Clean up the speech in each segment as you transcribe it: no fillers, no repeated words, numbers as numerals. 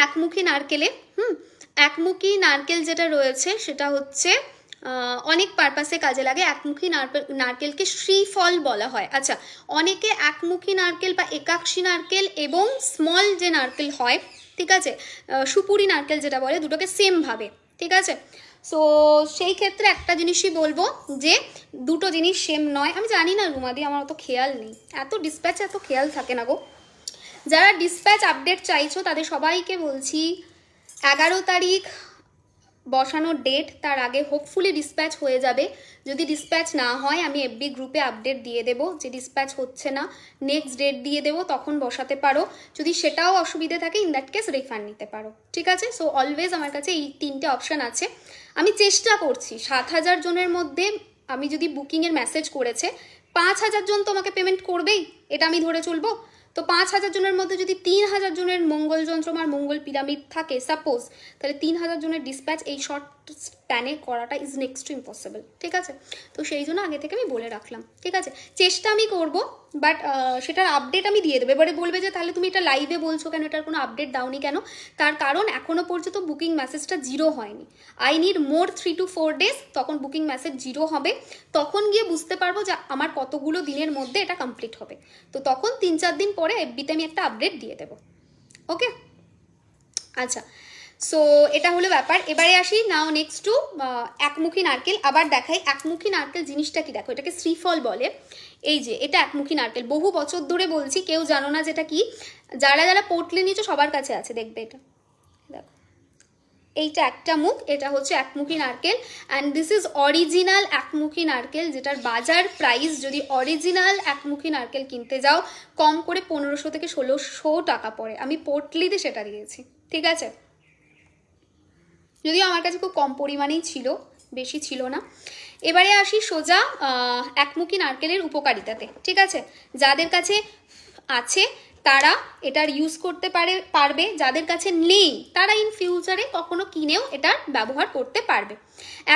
একমুখী নারকেলে একমুখী নারকেল যেটা রয়েছে সেটা হচ্ছে অনেক পারপাসে কাজে লাগে। একমুখী নারকেলকে শ্রীফল বলা হয়। আচ্ছা, অনেকে একমুখী নারকেল বা একাক্ষী নারকেল এবং স্মল যে নারকেল হয়, ঠিক আছে, সুপুরি নারকেল যেটা বলে, দুটোকে সেম ভাবে, ঠিক আছে। সো সেই ক্ষেত্রে একটা জিনিসই বলবো যে দুটো জিনিস সেম নয়। আমি জানি না রুমাদি, আমার অত খেয়াল নেই, এত ডিসপ্যাচ এত খেয়াল থাকে না গো। যারা ডিসপ্যাচ আপডেট চাইছো তাদের সবাইকে বলছি 11 তারিখ বসানোর ডেট, তার আগে হোপফুলি ডিসপ্যাচ হয়ে যাবে। যদি ডিসপ্যাচ না হয় আমি এফবি গ্রুপে আপডেট দিয়ে দেবো যে ডিসপ্যাচ হচ্ছে না, নেক্সট ডেট দিয়ে দেবো, তখন বসাতে পারো। যদি সেটাও অসুবিধে থাকে ইন দ্যাট কেস রিফান্ড নিতে পারো, ঠিক আছে। সো অলওয়েজ আমার কাছে এই 3টে অপশান আছে। আমি চেষ্টা করছি 7,000 জনের মধ্যে আমি যদি বুকিংয়ের মেসেজ করেছে 5,000 জন তো আমাকে পেমেন্ট করবেই, এটা আমি ধরে চলবো। তো 5,000 জনের মধ্যে যদি 3,000 জনের মঙ্গল যন্ত্র আর মঙ্গল পিরামিড থাকে সাপোজ, তাহলে 3,000 জনের ডিসপ্যাচ এই শর্ট স্প্যানে করাটা ইজ নেক্সট টু ইম্পসিবল, ঠিক আছে। তো সেই জন্য আগে থেকে আমি বলে রাখলাম, ঠিক আছে। চেষ্টা আমি করব, বাট সেটার আপডেট আমি দিয়ে দেবো। এবারে বলবে যে তাহলে তুমি এটা লাইভে বলছো কেন, এটার কোনো আপডেট দাওনি কেন? তার কারণ এখনও পর্যন্ত বুকিং মেসেজটা 0 হয়নি। I need more 3 to 4 days, তখন বুকিং মেসেজ 0 হবে। তখন গিয়ে বুঝতে পারবো যে আমার কতগুলো দিনের মধ্যে এটা কমপ্লিট হবে। তো তখন 3-4 দিন পরে এফবিতে আমি একটা আপডেট দিয়ে দেবো, ওকে। আচ্ছা, সো এটা হলো ব্যাপার। এবারে আসি নাও নেক্সট টু একমুখী নারকেল। আবার দেখাই একমুখী নারকেল জিনিসটা কি। দেখো, এটাকে শ্রীফল বলে। এই যে এটা একমুখী নারকেল, বহু বছর ধরে বলছি, কেউ জানো না যেটা কি। যারা যারা পোটলে নিয়েছো সবার কাছে আছে, দেখবে এটা, দেখো এইটা একটা মুখ, এটা হচ্ছে একমুখী নারকেল। অ্যান্ড দিস ইজ অরিজিনাল একমুখী নারকেল, যেটার বাজার প্রাইস যদি অরিজিনাল একমুখী নারকেল কিনতে যাও কম করে 1500 থেকে 1600 টাকা পড়ে। আমি পোটলিতে সেটা দিয়েছি, ঠিক আছে। যদিও আমার কাছে খুব কম পরিমাণেই ছিল, বেশি ছিল না। এবারে আসি সোজা একমুখী নারকেলের উপকারিতাতে, ঠিক আছে। যাদের কাছে আছে তারা এটার ইউজ করতে পারবে, যাদের কাছে নেই তারা ইন ফিউচারে কখনো কিনেও এটার ব্যবহার করতে পারবে।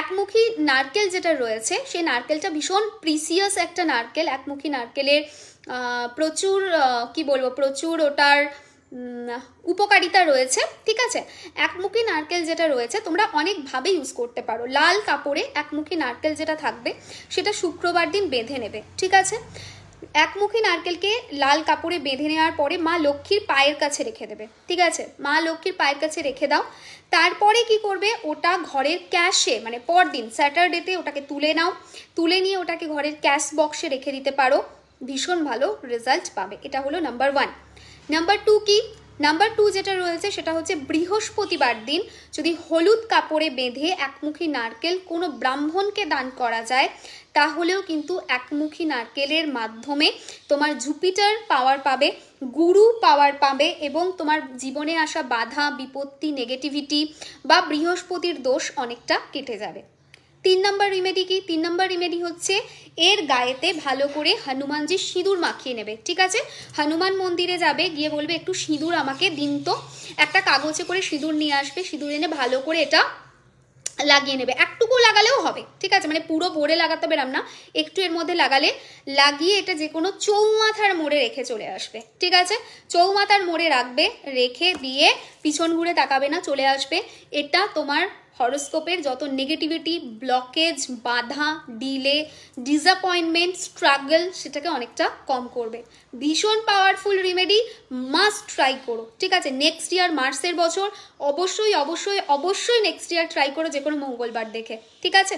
একমুখী নারকেল যেটা রয়েছে সেই নারকেলটা ভীষণ প্রিসিয়াস একটা নারকেল। একমুখী নারকেলের প্রচুর কি বলবো, প্রচুর ওটার উপকারিতা রয়েছে, ঠিক আছে। একমুখী নারকেল যেটা রয়েছে তোমরা অনেকভাবে ইউজ করতে পারো। লাল কাপড়ে একমুখী নারকেল যেটা থাকবে সেটা শুক্রবার দিন বেঁধে নেবে, ঠিক আছে। একমুখী নারকেলকে লাল কাপড়ে বেঁধে নেওয়ার পরে মা লক্ষ্মীর পায়ের কাছে রেখে দেবে, ঠিক আছে। মা লক্ষ্মীর পায়ের কাছে রেখে দাও। তারপরে কি করবে, ওটা ঘরের ক্যাশে, মানে পরদিন স্যাটারডেতে ওটাকে তুলে নাও। তুলে নিয়ে ওটাকে ঘরের ক্যাশ বক্সে রেখে দিতে পারো, ভীষণ ভালো রেজাল্ট পাবে। এটা হলো নাম্বার 1। নাম্বার 2 কি, নাম্বার 2 যেটা রয়েছে সেটা হচ্ছে বৃহস্পতিবার দিন যদি হলুদ কাপড়ে বেঁধে একমুখী নারকেল কোনো ব্রাহ্মণকে দান করা যায়, তাহলেও কিন্তু একমুখী নারকেলের মাধ্যমে তোমার জুপিটার পাওয়ার পাবে, গুরু পাওয়ার পাবে, এবং তোমার জীবনে আসা বাধা বিপত্তি নেগেটিভিটি বা বৃহস্পতির দোষ অনেকটা কেটে যাবে। 3 নম্বর রিমেডি কি, 3 নম্বর রিমেডি হচ্ছে এর গায়েতে ভালো করে হনুমানজির সিঁদুর মাখিয়ে নেবে, ঠিক আছে। হনুমান মন্দিরে যাবে, গিয়ে বলবে একটু সিঁদুর আমাকে দিন তো। একটা কাগজে করে সিঁদুর নিয়ে আসবে, সিঁদুর এনে ভালো করে এটা লাগিয়ে নেবে। একটুকু লাগালেও হবে, ঠিক আছে, মানে পুরো ভরে লাগাতে হবে না, একটু এর মধ্যে লাগিয়ে এটা যে কোনো চৌমাথার মোড়ে রেখে চলে আসবে, ঠিক আছে। চৌমাথার মোড়ে রাখবে, রেখে দিয়ে পিছন ঘুরে তাকাবে না, চলে আসবে। এটা তোমার হরোস্কোপের যত নেগেটিভিটি, ব্লকেজ, বাধা, ডিলে, ডিসঅ্যাপয়েন্টমেন্ট, স্ট্রাগল সেটাকে অনেকটা কম করবে। ভীষণ পাওয়ারফুল রিমেডি, মাস্ট ট্রাই করো, ঠিক আছে। নেক্সট ইয়ার মার্চের বছর অবশ্যই অবশ্যই অবশ্যই নেক্সট ইয়ার ট্রাই করো, যে কোনো মঙ্গলবার দেখে, ঠিক আছে।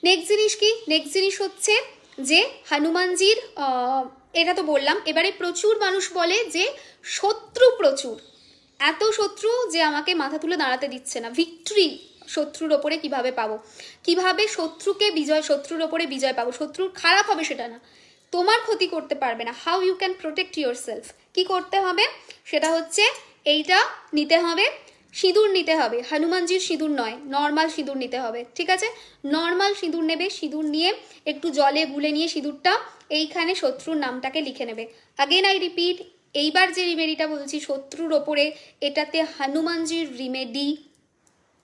নেক্সট জিনিস কি, নেক্সট জিনিস হচ্ছে যে হনুমানজির, এটা তো বললাম। এবারে প্রচুর মানুষ বলে যে শত্রু প্রচুর, এত শত্রু যে আমাকে মাথা তুলে দাঁড়াতে দিচ্ছে না। ভিক্টরি শত্রুর ওপরে কিভাবে পাবো, কিভাবে শত্রুর ওপরে বিজয় পাবো। শত্রুর খারাপ হবে সেটা না, তোমার ক্ষতি করতে পারবে না। How you can protect yourself, কি করতে হবে সেটা হচ্ছে এইটা নিতে হবে, সিঁদুর নিতে হবে। হনুমানজির সিঁদুর নয়, নর্মাল সিঁদুর নিতে হবে, ঠিক আছে। নর্মাল সিঁদুর নেবে, সিঁদুর নিয়ে একটু জলে গুলে নিয়ে সিঁদুরটা এইখানে শত্রুর নামটাকে লিখে নেবে। আগেন আই রিপিট, এইবার যে রিমেডিটা বলছি শত্রুর ওপরে, এটাতে হনুমানজির রিমেডি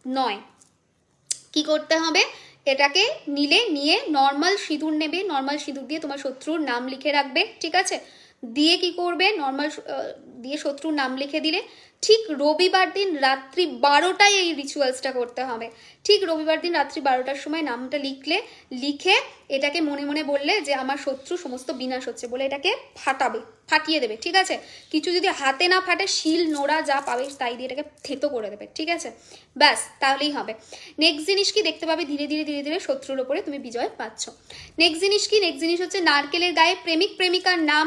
নয়। কি করতে হবে, এটাকে নিয়ে নর্মাল সিঁদুর নেবে, নর্মাল সিঁদুর দিয়ে তোমার শত্রুর নাম লিখে রাখবে, ঠিক আছে। দিয়ে কি করবে, নর্মাল দিয়ে শত্রুর নাম লিখে দিলে। ঠিক রবিবার দিন রাত্রি 12টায় এই রিচুয়ালসটা করতে হবে। ঠিক রবিবার দিন রাত্রি 12টার সময় নামটা লিখে এটাকে মনে মনে বললে যে আমার শত্রু সমস্ত বিনাশ হচ্ছে বলে এটাকে ফাটিয়ে দেবে, ঠিক আছে? কিছু যদি হাতে না ফাটে, শিল নোড়া যা পাবে তাই দিয়ে এটাকে থেতো করে দেবে, ঠিক আছে? ব্যাস, তাহলেই হবে। নেক্সট জিনিস কি দেখতে পাবে, ধীরে ধীরে ধীরে ধীরে শত্রুর ওপরে তুমি বিজয় পাচ্ছ। নেক্সট জিনিস কি, নেক্সট জিনিস হচ্ছে নারকেলের গায়ে প্রেমিক প্রেমিকার নাম,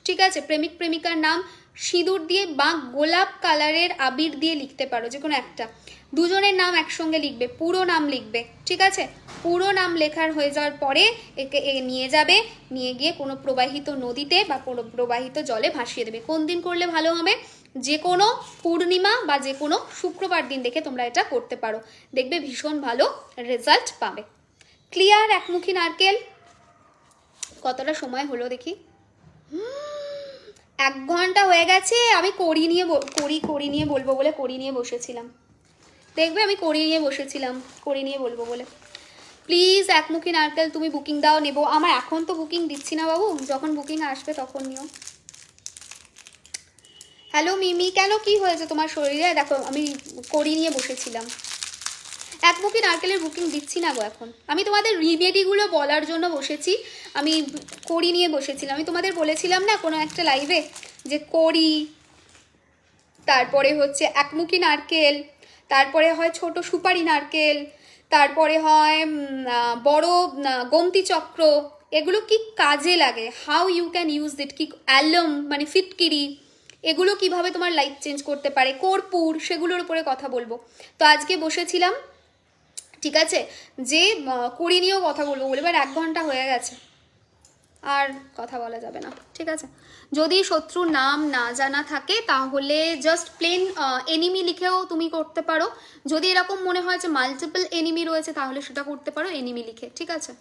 ঠিক আছে? প্রেমিক প্রেমিকার নাম সিঁদুর দিয়ে বা গোলাপ কালারের আবির দিয়ে লিখতে পারো, যে কোনো একটা। দুজনের নাম একসঙ্গে লিখবে, পুরো নাম লিখবে, ঠিক আছে? পুরো নাম লেখার হয়ে যাওয়ার পরে একে নিয়ে যাবে, নিয়ে গিয়ে কোনো প্রবাহিত নদীতে বা কোনো প্রবাহিত জলে ভাসিয়ে দেবে। কোন দিন করলে ভালো হবে? যে কোনো পূর্ণিমা বা যে কোনো শুক্রবার দিন দেখে তোমরা এটা করতে পারো, দেখবে ভীষণ ভালো রেজাল্ট পাবে। ক্লিয়ার? একমুখী নারকেল। কতটা সময় হলো দেখি, 1 ঘন্টা হয়ে গেছে। আমি করি নিয়ে বলবো বলে করি নিয়ে বসেছিলাম, দেখবে আমি করি নিয়ে বলবো বলে। প্লিজ একমুখী নারকেল তুমি বুকিং দাও, নেবো। আমার এখন তো বুকিং দিচ্ছি না বাবু, যখন বুকিং আসবে তখন নিও। হ্যালো মিমি, কেন কি হয়েছে তোমার শরীরে? দেখো আমি করি নিয়ে বসেছিলাম, একমুখী নারকেলের বুকিং দিচ্ছি না গো এখন। আমি তোমাদের রিমেডিগুলো বলার জন্য বসেছি, আমি করি নিয়ে বসেছিলাম। আমি তোমাদের বলেছিলাম না কোনো একটা লাইভে যে করি, তারপরে হচ্ছে একমুখী নারকেল, তারপরে হয় ছোট সুপারি নারকেল, তারপরে হয় বড় গোমতি চক্র। এগুলো কি কাজে লাগে, how you can use it, কি অ্যালম মানে ফিটকিরি, এগুলো কিভাবে তোমার লাইফ চেঞ্জ করতে পারে, কর্পূর, সেগুলোর উপরে কথা বলবো। তো আজকে বসেছিলাম, ঠিক আছে, যে করি নিয়েও কথা বলবো বলে। এবার 1 ঘন্টা হয়ে গেছে, আর কথা বলা যাবে না, ঠিক আছে? যদি শত্রুর নাম না জানা থাকে তাহলে জাস্ট প্লেন এনিমি লিখেও তুমি করতে পারো। যদি এরকম মনে হয় যে মাল্টিপল এনিমি রয়েছে তাহলে সেটা করতে পারো এনিমি লিখে, ঠিক আছে?